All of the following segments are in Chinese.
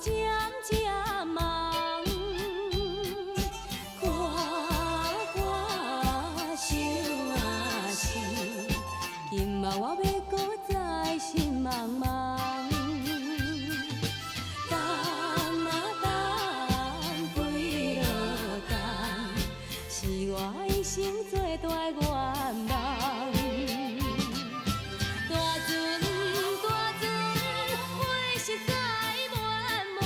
渐渐梦，看想啊想，今嘛我要搁再心茫茫。等啊等，几落等，是我一生最大愿望。大船大船，花实在满满，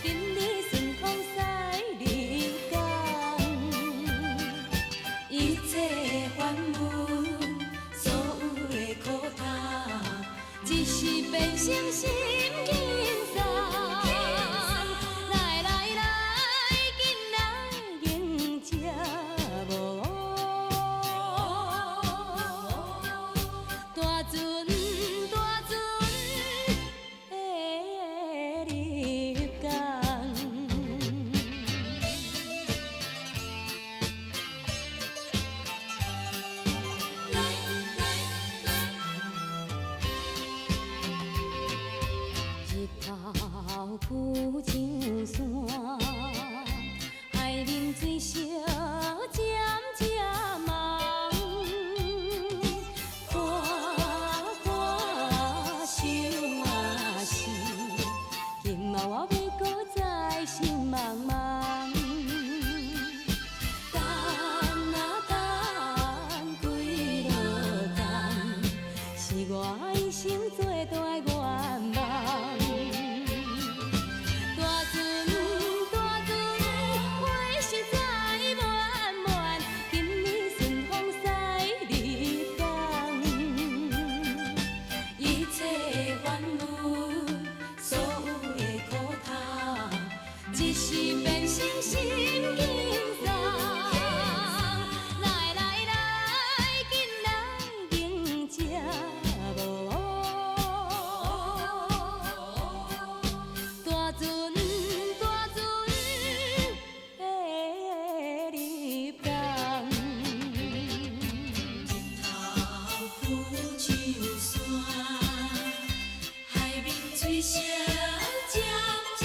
今日顺风驶日港。一切烦闷，所有的苦痛，一时变成心轻松。来来来，紧来迎接无大船大船的入港。日头浮上山，海面水烧渐渐梦。看想啊想，今嘛我要搁再心茫茫。等啊等，几落等，是我一生最大愿望。大船大船，花实在满满，今日顺风驶日港。一切烦闷，所有的苦痛，一时变成心轻松。来来来，紧来迎接无大船大船的入港。日头浮上山，海面水烧渐渐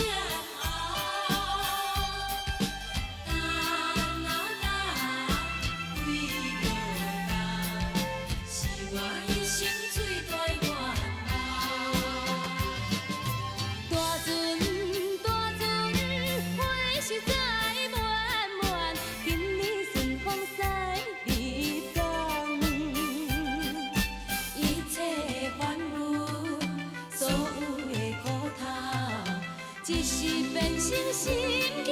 红。等啊等，几落等，是我一生最大愿望。大船大船，花实在满满，今日顺风驶日港。一切烦闷，所有的苦痛，一时变成心轻